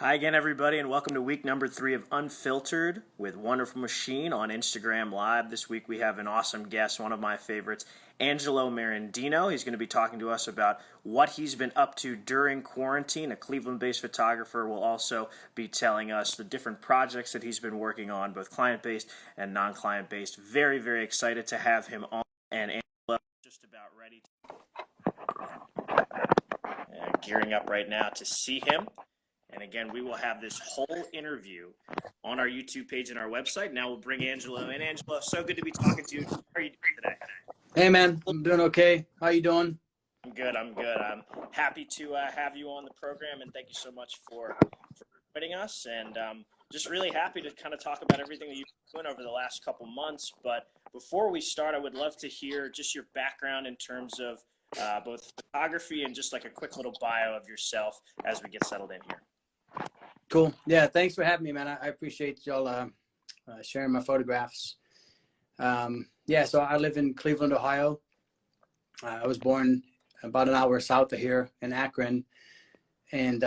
Hi again, everybody, and welcome to week number 3 of Unfiltered with Wonderful Machine on Instagram Live. This week we have an awesome guest, one of my favorites, Angelo Merendino. He's going to be talking to us about what he's been up to during quarantine. A Cleveland-based photographer will also be telling us the different projects that he's been working on, both client-based and non-client-based. Very, very excited to have him on, and Angelo just about ready to gearing up right now to see him. And again, we will have this whole interview on our YouTube page and our website. Now we'll bring Angelo in. Angelo, so good to be talking to you. How are you doing today? Hey, man. I'm doing okay. How you doing? I'm good. I'm happy to have you on the program, and thank you so much for joining us. And just really happy to kind of talk about everything that you've been doing over the last couple months. But before we start, I would love to hear just your background in terms of both photography and just like a quick little bio of yourself as we get settled in here. Cool. Yeah, thanks for having me, man. I appreciate y'all sharing my photographs. Yeah, so I live in Cleveland, Ohio. I was born about an hour south of here in Akron, and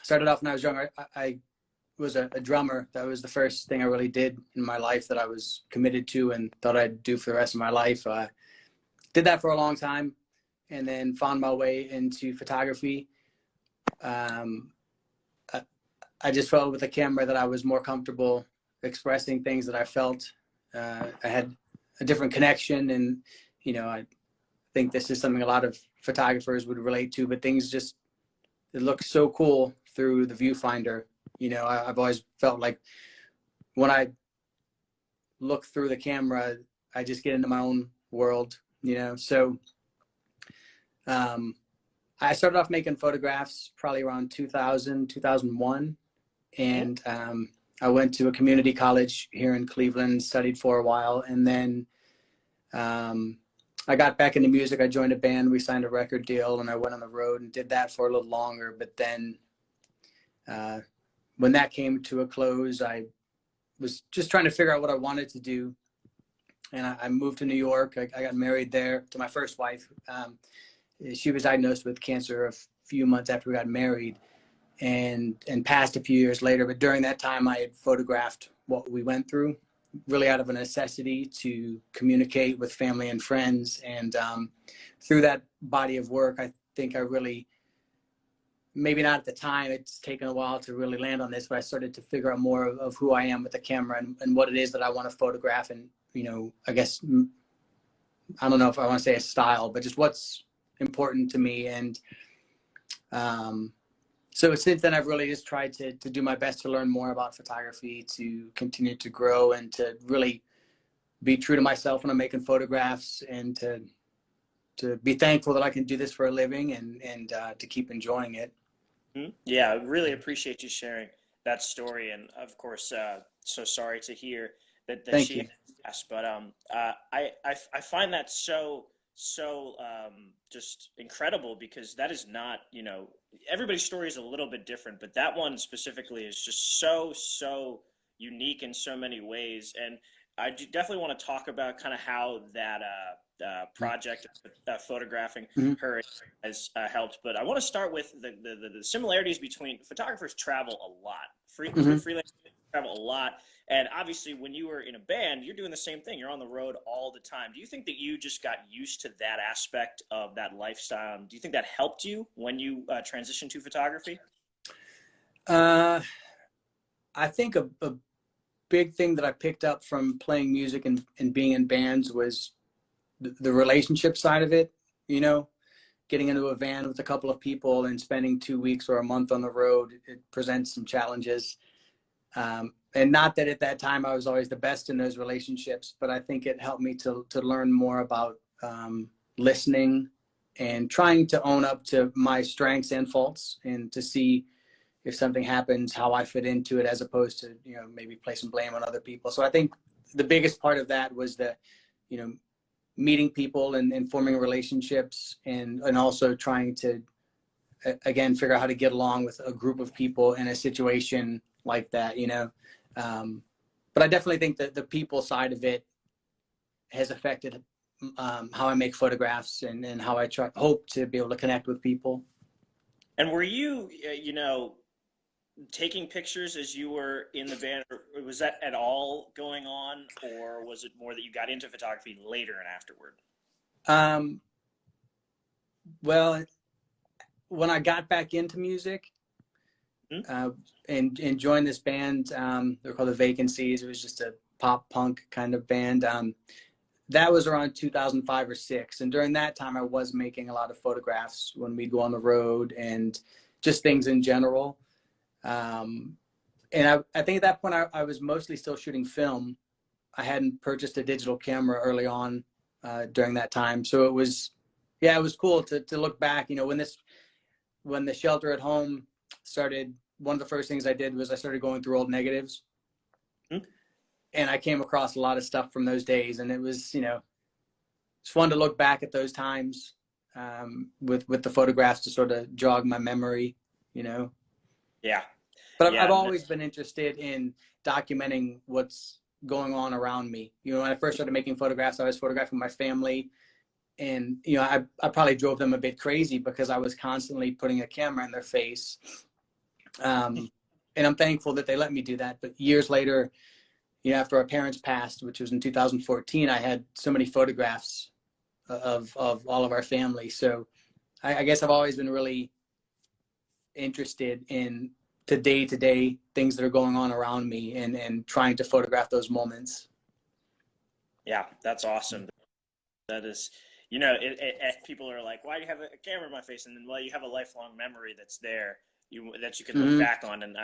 started off when I was younger. I was a drummer. That was the first thing I really did in my life that I was committed to and thought I'd do for the rest of my life. Did that for a long time, and then found my way into photography. I just felt with the camera that I was more comfortable expressing things that I felt. I had a different connection, and I think this is something a lot of photographers would relate to. But things it looks so cool through the viewfinder. I've always felt like when I look through the camera, I just get into my own world. So I started off making photographs probably around 2000, 2001. And I went to a community college here in Cleveland, studied for a while. And then I got back into music. I joined a band. We signed a record deal, and I went on the road and did that for a little longer. But then when that came to a close, I was just trying to figure out what I wanted to do. And I moved to New York. I got married there to my first wife. She was diagnosed with cancer a few months after we got married, and passed a few years later. But during that time, I had photographed what we went through, really out of a necessity to communicate with family and friends. And through that body of work, I think I really, maybe not at the time, it's taken a while to really land on this, but I started to figure out more of who I am with the camera and what it is that I want to photograph. And, I guess, I don't know if I want to say a style, but just what's important to me. And so since then, I've really just tried to do my best to learn more about photography, to continue to grow, and to really be true to myself when I'm making photographs, and to be thankful that I can do this for a living, and to keep enjoying it. Yeah, I really appreciate you sharing that story. And of course, so sorry to hear that she passed. But I find that so just incredible, because that is not, everybody's story is a little bit different, but that one specifically is just so unique in so many ways. And I definitely want to talk about kind of how that project, photographing her, has helped. But I want to start with the similarities between photographers. Travel a lot. Freelance travel a lot. And obviously, when you were in a band, you're doing the same thing. You're on the road all the time. Do you think that you just got used to that aspect of that lifestyle? Do you think that helped you when you transitioned to photography? I think a big thing that I picked up from playing music and being in bands was the relationship side of it. Getting into a van with a couple of people and spending 2 weeks or a month on the road, it presents some challenges. And not that at that time I was always the best in those relationships, but I think it helped me to learn more about listening and trying to own up to my strengths and faults, and to see if something happens, how I fit into it, as opposed to, maybe placing blame on other people. So I think the biggest part of that was meeting people and forming relationships, and also trying to, again, figure out how to get along with a group of people in a situation like that. But I definitely think that the people side of it has affected how I make photographs, and how I hope to be able to connect with people. And were you, taking pictures as you were in the band? Or was that at all going on, or was it more that you got into photography later and afterward? Well, when I got back into music, and joined this band, they're called the Vacancies. It was just a pop punk kind of band. That was around 2005 or six. And during that time, I was making a lot of photographs when we'd go on the road and just things in general. And I think at that point, I was mostly still shooting film. I hadn't purchased a digital camera early on during that time. So it was cool to look back, when the shelter at home started. One of the first things I did was I started going through old negatives. And I came across a lot of stuff from those days, and it was, it's fun to look back at those times with the photographs to sort of jog my memory, Yeah. But I've always been interested in documenting what's going on around me. When I first started making photographs, I was photographing my family, and I probably drove them a bit crazy because I was constantly putting a camera in their face. And I'm thankful that they let me do that. But years later, after our parents passed, which was in 2014, I had so many photographs of all of our family. So I guess I've always been really interested in the day-to-day things that are going on around me and trying to photograph those moments. Yeah, that's awesome. That is, people are like, why do you have a camera in my face? And then, well, you have a lifelong memory that's there that you can look back on. And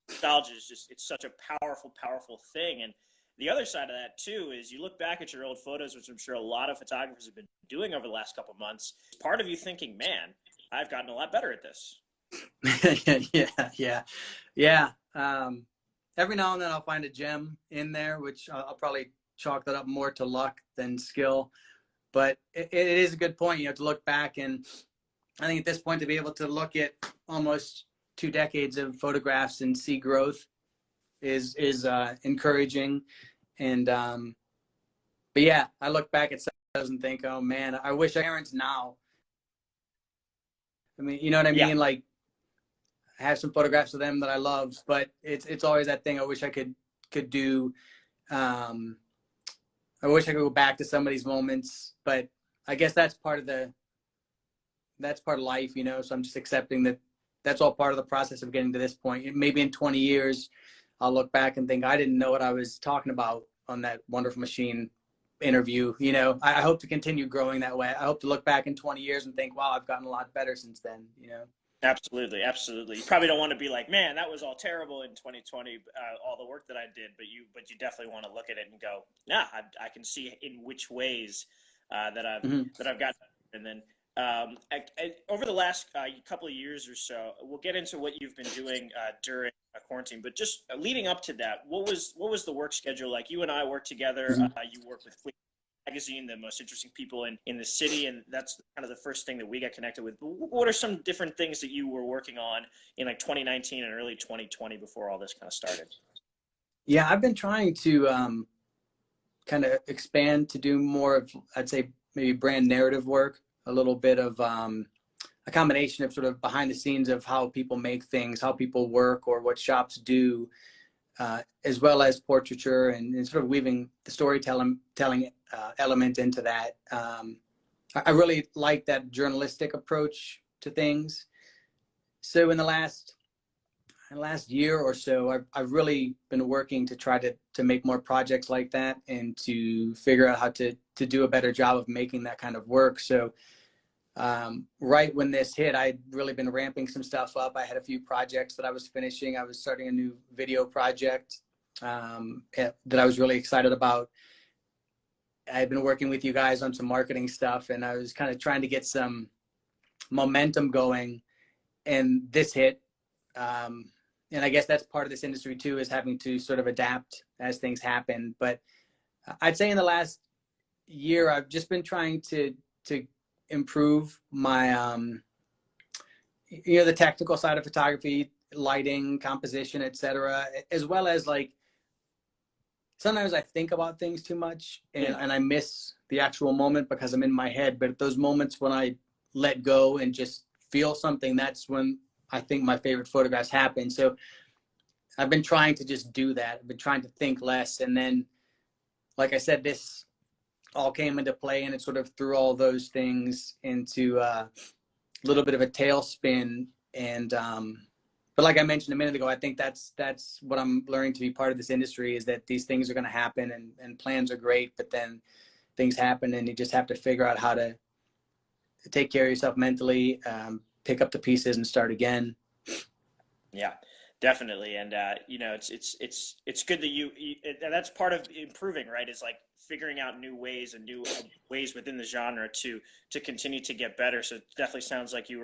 nostalgia is it's such a powerful thing. And the other side of that too is you look back at your old photos, which I'm sure a lot of photographers have been doing over the last couple of months. Part of you thinking, man, I've gotten a lot better at this. Yeah. Every now and then I'll find a gem in there, which I'll probably chalk that up more to luck than skill. But it is a good point, to look back. And I think at this point, to be able to look at almost 2 decades of photographs and see growth is encouraging. And but yeah, I look back at photos and think, oh man, I wish parents now. I mean, you know what I mean? Like, I have some photographs of them that I love, but it's always that thing I wish I could do. I wish I could go back to some of these moments, but I guess that's part of life, so I'm just accepting that that's all part of the process of getting to this point. Maybe in 20 years, I'll look back and think I didn't know what I was talking about on that Wonderful Machine interview. I hope to continue growing that way. I hope to look back in 20 years and think, wow, I've gotten a lot better since then, Absolutely. You probably don't want to be like, man, that was all terrible in 2020, all the work that I did, but you definitely want to look at it and go, yeah, I can see in which ways that I've gotten. And then over the last couple of years or so, we'll get into what you've been doing during quarantine, but just leading up to that, what was the work schedule like? You and I worked together. You work with Magazine, the most interesting people in the city, and that's kind of the first thing that we got connected with. But what are some different things that you were working on in like 2019 and early 2020 before all this kind of started? Yeah, I've been trying to kind of expand to do more of, I'd say, maybe brand narrative work, a little bit of a combination of sort of behind the scenes of how people make things, how people work, or what shops do, as well as portraiture and sort of weaving the storytelling element into that. I really like that journalistic approach to things. So in the last year or so, I've really been working to try to make more projects like that and to figure out how to do a better job of making that kind of work. So right when this hit, I'd really been ramping some stuff up. I had a few projects that I was finishing. I was starting a new video project that I was really excited about. I had been working with you guys on some marketing stuff, and I was kind of trying to get some momentum going, and this hit. And I guess that's part of this industry too, is having to sort of adapt as things happen. But I'd say in the last year, I've just been trying to improve my, the technical side of photography, lighting, composition, etc., as well as like, sometimes I think about things too much and I miss the actual moment because I'm in my head. But those moments when I let go and just feel something, that's when I think my favorite photographs happen. So I've been trying to just do that. I've been trying to think less. And then, like I said, this all came into play, and it sort of threw all those things into a little bit of a tailspin. And, but like I mentioned a minute ago, I think that's what I'm learning to be part of this industry, is that these things are going to happen, and plans are great, but then things happen, and you just have to figure out how to take care of yourself mentally, pick up the pieces and start again. Yeah, definitely. And you know, it's good that and that's part of improving, right? Is like figuring out new ways and new ways within the genre to continue to get better. So it definitely sounds like you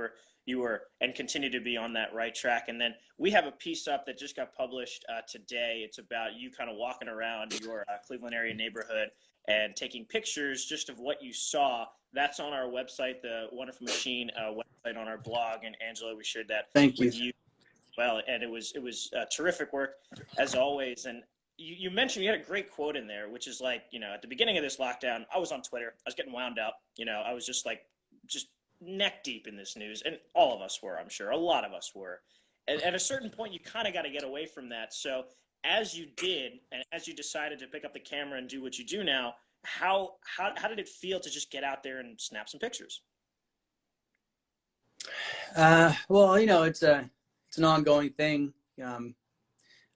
were and continue to be on that right track. And then we have a piece up that just got published today. It's about you kind of walking around your Cleveland area neighborhood and taking pictures just of what you saw. That's on our website, the Wonderful Machine website, on our blog. And Angelo, we shared that Thank you. with you. Well, and it was terrific work as always. And you mentioned you had a great quote in there, which is like, you know, at the beginning of this lockdown, I was on Twitter, I was getting wound up, you know, I was just neck deep in this news, and all of us were, I'm sure, a lot of us were. At a certain point, you kind of got to get away from that. So as you did, and as you decided to pick up the camera and do what you do now, how did it feel to just get out there and snap some pictures? Well, you know, it's an ongoing thing.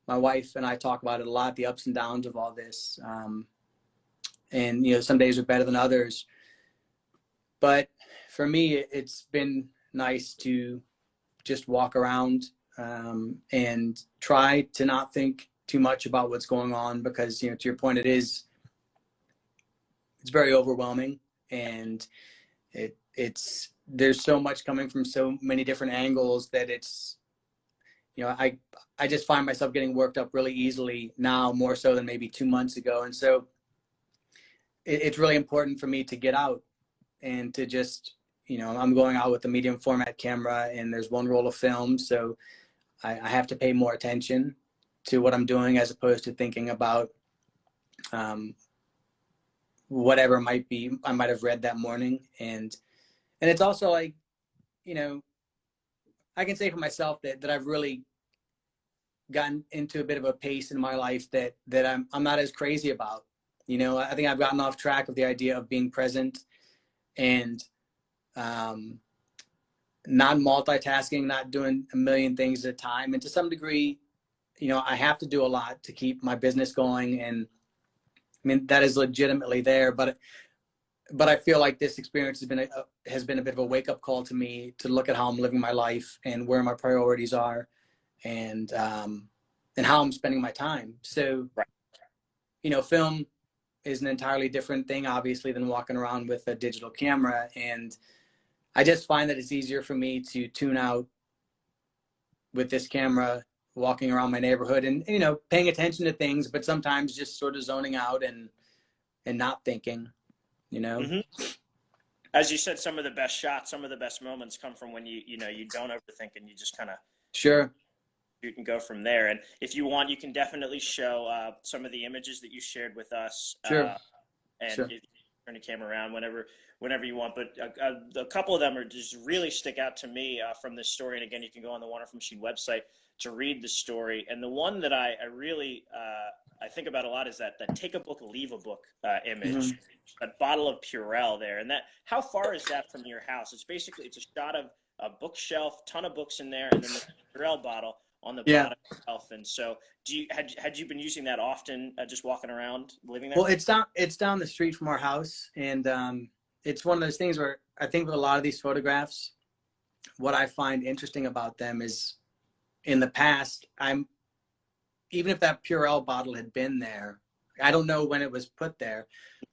My wife and I talk about it a lot, the ups and downs of all this. And, you know, some days are better than others. But for me, it's been nice to just walk around and try to not think too much about what's going on, because, you know, to your point, it's very overwhelming, and there's so much coming from so many different angles that it's, you know, I just find myself getting worked up really easily now, more so than maybe 2 months ago. And so it's really important for me to get out and to just, you know, I'm going out with a medium format camera, and there's one roll of film. So I have to pay more attention to what I'm doing, as opposed to thinking about whatever I might have read that morning. And it's also like, you know, I can say for myself that I've really gotten into a bit of a pace in my life that I'm not as crazy about. You know, I think I've gotten off track of the idea of being present and not multitasking, not doing a million things at a time. And to some degree, you know, I have to do a lot to keep my business going. And I mean, that is legitimately there, but I feel like this experience has been a bit of a wake up call to me, to look at how I'm living my life and where my priorities are, and how I'm spending my time. So, you know, film is an entirely different thing, obviously, than walking around with a digital camera. And I just find that it's easier for me to tune out with this camera, walking around my neighborhood, and, you know, paying attention to things, but sometimes just sort of zoning out and not thinking, you know. Mm-hmm. As you said, some of the best shots, some of the best moments come from when you don't overthink, and you just kind of sure you can go from there. And if you want, you can definitely show some of the images that you shared with us. Sure. And sure. If you turn the camera around whenever you want. But a couple of them are just really stick out to me from this story. And again, you can go on the Wonderful Machine website to read the story. And the one that I really I think about a lot is that take a book, leave a book image. Mm-hmm. A bottle of Purell there. And how far is that from your house? It's a shot of a bookshelf, ton of books in there, and then the Purell bottle on the bottom shelf. And so had you been using that often, just walking around, living there? Well, it's down the street from our house. And it's one of those things where I think with a lot of these photographs, what I find interesting about them is, in the past, even if that Purell bottle had been there, I don't know when it was put there.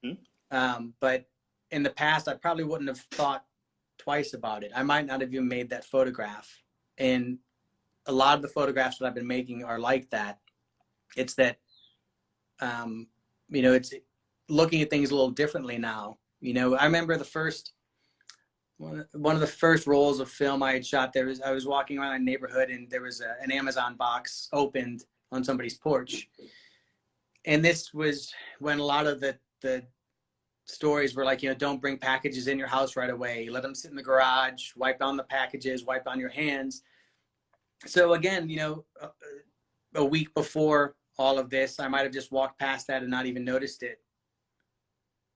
Mm-hmm. But in the past, I probably wouldn't have thought twice about it. I might not have even made that photograph. And a lot of the photographs that I've been making are like that. It's that, you know, it's looking at things a little differently now. You know, I remember one of the first rolls of film I had shot. I was walking around a neighborhood, and there was an Amazon box opened on somebody's porch. And this was when a lot of the stories were like, you know, don't bring packages in your house right away. Let them sit in the garage, wipe down the packages, wipe down your hands. So again, you know, a week before all of this, I might have just walked past that and not even noticed it.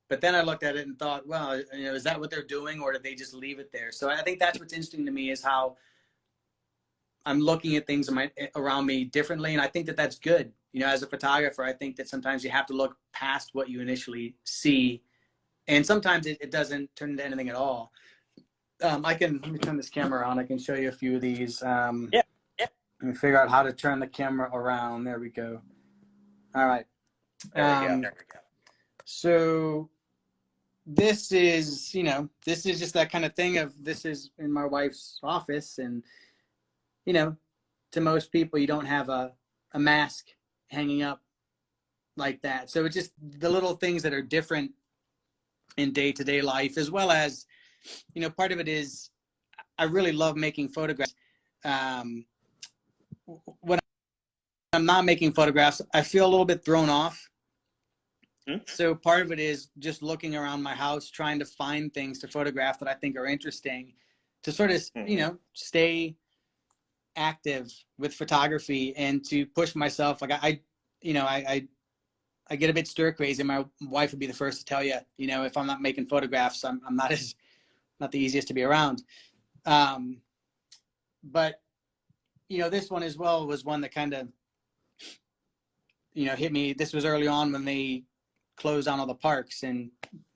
But then I looked at it and thought, well, you know, is that what they're doing, or did they just leave it there? So I think that's what's interesting to me, is how I'm looking at things around me differently. And I think that that's good. You know, as a photographer, I think that sometimes you have to look past what you initially see. And sometimes it doesn't turn into anything at all. Let me turn this camera on. I can show you a few of these. Yeah. Yeah. Let me figure out how to turn the camera around. There we go. All right. There we go. So this is, you know, this is just that kind of thing of, this is in my wife's office, and, you know, to most people, you don't have a mask hanging up like that. So it's just the little things that are different in day-to-day life, as well as, you know, part of it is I really love making photographs. When I'm not making photographs, I feel a little bit thrown off. So part of it is just looking around my house, trying to find things to photograph that I think are interesting, to sort of, you know, stay active with photography and to push myself. Like I get a bit stir crazy. My wife would be the first to tell you, you know, if I'm not making photographs, I'm not the easiest to be around. But, you know, this one as well was one that kind of, you know, hit me. This was early on when they closed down all the parks, and,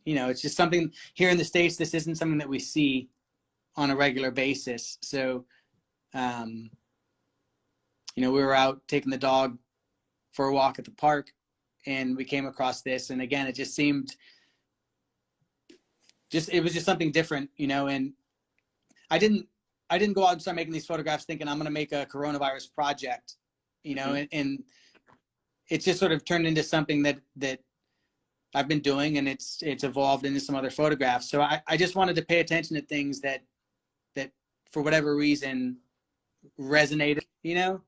you know, it's just something here in the States, this isn't something that we see on a regular basis. So, you know, we were out taking the dog for a walk at the park, and we came across this. And again, it just seemed it was just something different, you know. And I didn't go out and start making these photographs thinking I'm going to make a coronavirus project, you know, and it's just sort of turned into something that I've been doing, and it's evolved into some other photographs. So I just wanted to pay attention to things that for whatever reason resonated, you know.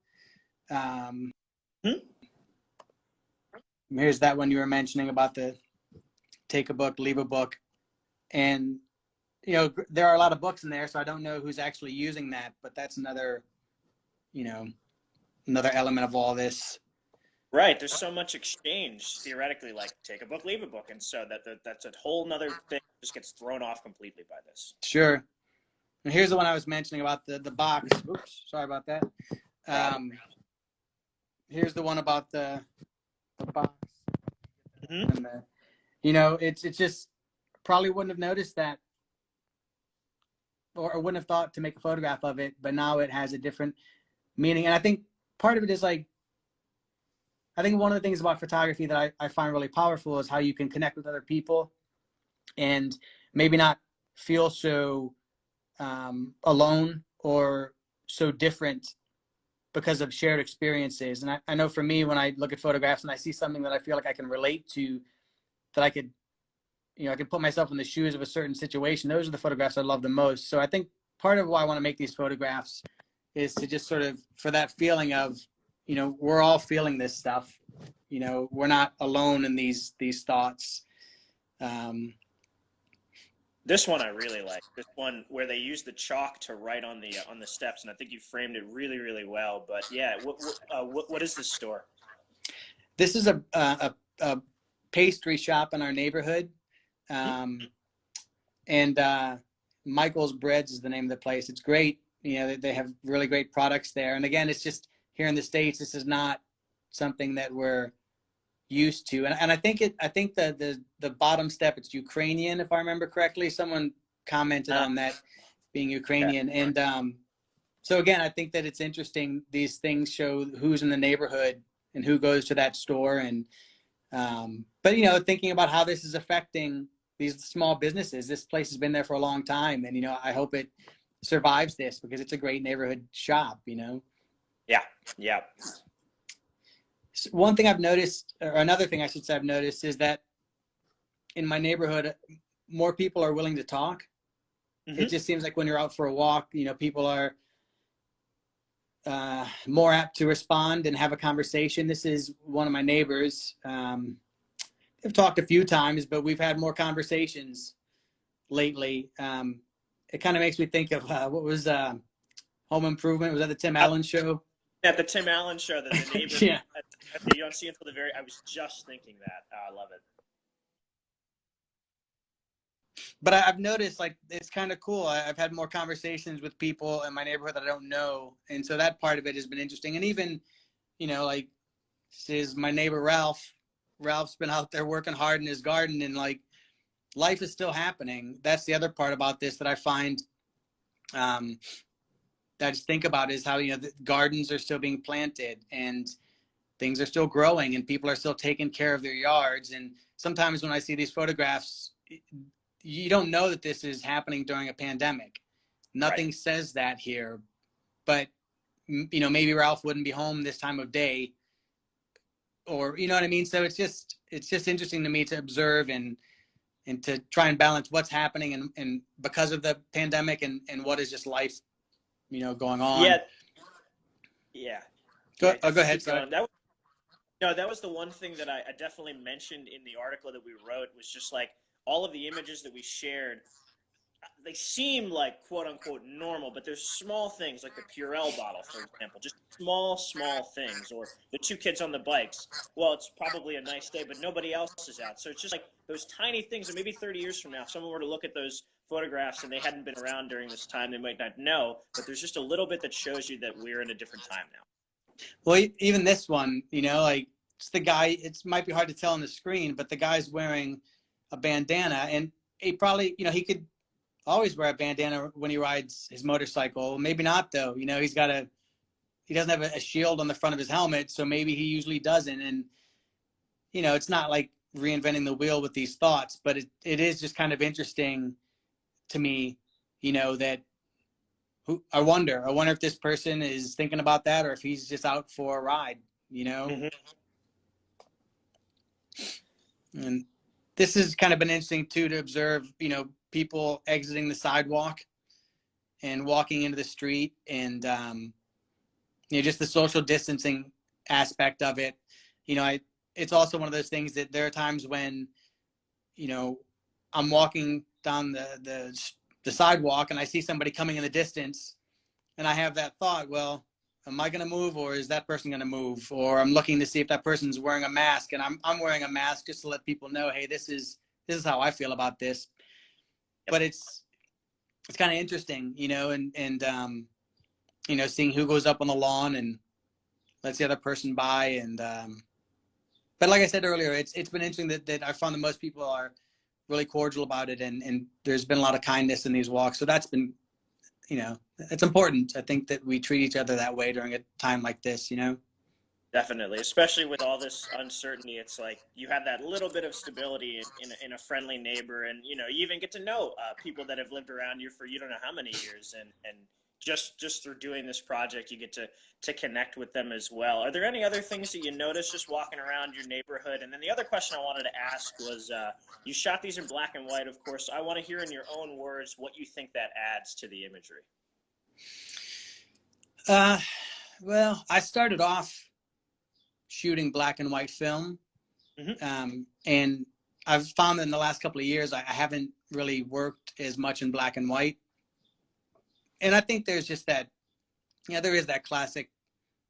Here's that one you were mentioning about the take a book, leave a book. And, you know, there are a lot of books in there, so I don't know who's actually using that, but that's another, you know, another element of all this. Right. There's so much exchange theoretically, like take a book, leave a book. And so that's a whole nother thing, just gets thrown off completely by this. Sure. And here's the one I was mentioning about the box. Oops, sorry about that. Here's the one about the box. And you know, it's just, probably wouldn't have noticed that, or wouldn't have thought to make a photograph of it, but now it has a different meaning. And I think part of it is, like, I think one of the things about photography that I find really powerful is how you can connect with other people and maybe not feel so alone or so different because of shared experiences. And I know for me, when I look at photographs and I see something that I feel like I can relate to, that I could, you know, I could put myself in the shoes of a certain situation, those are the photographs I love the most. So I think part of why I want to make these photographs is to just sort of, for that feeling of, you know, we're all feeling this stuff, you know, we're not alone in these thoughts. This one I really like. This one where they use the chalk to write on the steps, and I think you framed it really, really well. But yeah, what is this store? This is a pastry shop in our neighborhood, and Michael's Breads is the name of the place. It's great. You know, they have really great products there. And again, it's just here in the States, this is not something that we're used to. And I think the bottom step, it's Ukrainian, if I remember correctly. Someone commented on that being Ukrainian. Yeah. And so again, I think that it's interesting. These things show who's in the neighborhood and who goes to that store. And but, you know, thinking about how this is affecting these small businesses. This place has been there for a long time, and, you know, I hope it survives this, because it's a great neighborhood shop, you know. Yeah. One thing I've noticed, or another thing I should say I've noticed, is that in my neighborhood, more people are willing to talk. It just seems like when you're out for a walk, you know, people are more apt to respond and have a conversation. This is one of my neighbors. I've talked a few times, but we've had more conversations lately. It kind of makes me think of what was Home Improvement. Was that the Tim Allen show? At the Tim Allen show, that the neighbor Yeah. you don't see until the very. I was just thinking that. I love it. But I've noticed, like, it's kind of cool. I've had more conversations with people in my neighborhood that I don't know, and so that part of it has been interesting. And even, you know, like, is my neighbor Ralph. Ralph's been out there working hard in his garden, and like, life is still happening. That's the other part about this that I find, that I just think about, is how, you know, the gardens are still being planted and things are still growing and people are still taking care of their yards. And sometimes when I see these photographs, you don't know that this is happening during a pandemic. Nothing Right. says that here, but, you know, maybe Ralph wouldn't be home this time of day, or, you know what I mean? So it's just interesting to me to observe and to try and balance what's happening and because of the pandemic and what is just life, you know, going on. Yeah. Yeah. Go, Yeah. oh, go Definitely ahead. keep Sorry. going. No, that was the one thing that I definitely mentioned in the article that we wrote, was just like all of the images that we shared. They seem like quote unquote normal, but there's small things like the Purell bottle, for example, just small things, or the two kids on the bikes. Well, it's probably a nice day, but nobody else is out. So it's just like those tiny things. And maybe 30 years from now, if someone were to look at those photographs and they hadn't been around during this time, they might not know. But there's just a little bit that shows you that we're in a different time now. Well, even this one, you know, like, it's the guy, it might be hard to tell on the screen, but the guy's wearing a bandana, and he probably, you know, he could always wear a bandana when he rides his motorcycle. Maybe not though. You know, he doesn't have a shield on the front of his helmet, so maybe he usually doesn't. And, you know, it's not like reinventing the wheel with these thoughts, but it is just kind of interesting to me, you know, that I wonder if this person is thinking about that, or if he's just out for a ride, you know? Mm-hmm. And this has kind of been interesting too, to observe, you know, people exiting the sidewalk and walking into the street, and, you know, just the social distancing aspect of it. You know, it's also one of those things that there are times when, you know, I'm walking down the sidewalk and I see somebody coming in the distance, and I have that thought, well, am I going to move, or is that person going to move? Or I'm looking to see if that person's wearing a mask, and I'm wearing a mask just to let people know, hey, this is how I feel about this. But it's kind of interesting, you know, and you know, seeing who goes up on the lawn and lets the other person by. And but like I said earlier, it's been interesting that I found that most people are really cordial about it, and there's been a lot of kindness in these walks. So that's been, you know, it's important. I think that we treat each other that way during a time like this, you know? Definitely, especially with all this uncertainty. It's like you have that little bit of stability in a friendly neighbor, and you know, you even get to know people that have lived around you for you don't know how many years, and just through doing this project, you get to connect with them as well. Are there any other things that you notice just walking around your neighborhood? And then the other question I wanted to ask was, you shot these in black and white, of course. I want to hear in your own words what you think that adds to the imagery. Well, I started off shooting black and white film. Mm-hmm. And I've found that in the last couple of years, I haven't really worked as much in black and white. And I think there's just that, yeah, there is that classic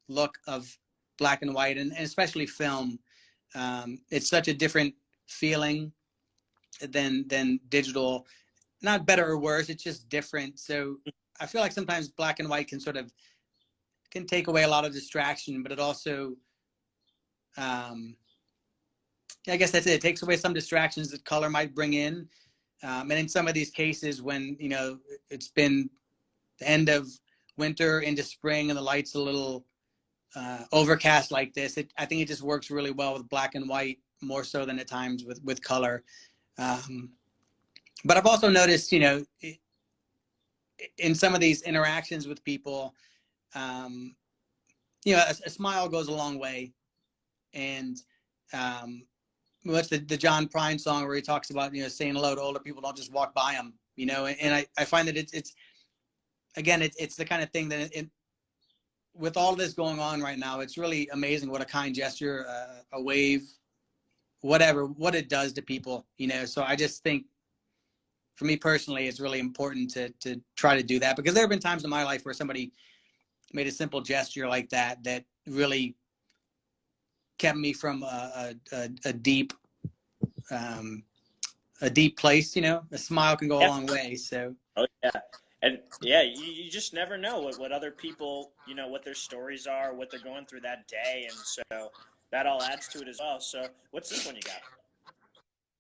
look of black and white, and especially film. It's such a different feeling than digital. Not better or worse, it's just different. So I feel like sometimes black and white can take away a lot of distraction, but it also, I guess that's it. It takes away some distractions that color might bring in. And in some of these cases, when, you know, it's been the end of winter into spring and the light's a little overcast like this, I think it just works really well with black and white, more so than at times with color. But I've also noticed, you know, in some of these interactions with people, you know, a smile goes a long way. And what's the John Prine song where he talks about, you know, saying hello to older people, don't just walk by them, you know? And I find that it's again, it's the kind of thing that with all this going on right now, it's really amazing what a kind gesture, a wave, whatever, what it does to people, you know? So I just think, for me personally, it's really important to try to do that, because there have been times in my life where somebody made a simple gesture like that that really kept me from a deep place. You know, a smile can go a Yeah. long way. So Oh yeah. And yeah, you just never know what other people, what their stories are, what they're going through that day. And so that all adds to it as well. So what's this one you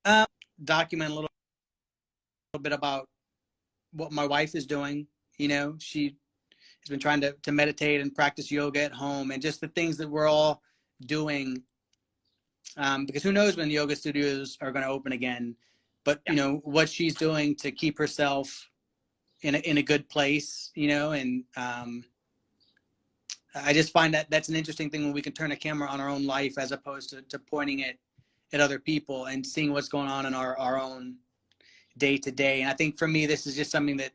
got? document a little bit about what my wife is doing. You know, she has been trying to meditate and practice yoga at home, and just the things that we're all doing. Because who knows when yoga studios are going to open again? But Yeah. what she's doing to keep herself in a good place. And I just find that that's an interesting thing when we can turn a camera on our own life as opposed to pointing it at other people and seeing what's going on in our own day to day. And I think for me, this is just something that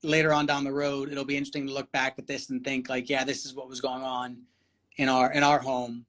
later on down the road, it'll be interesting to look back at this and think like, yeah, this is what was going on in our home.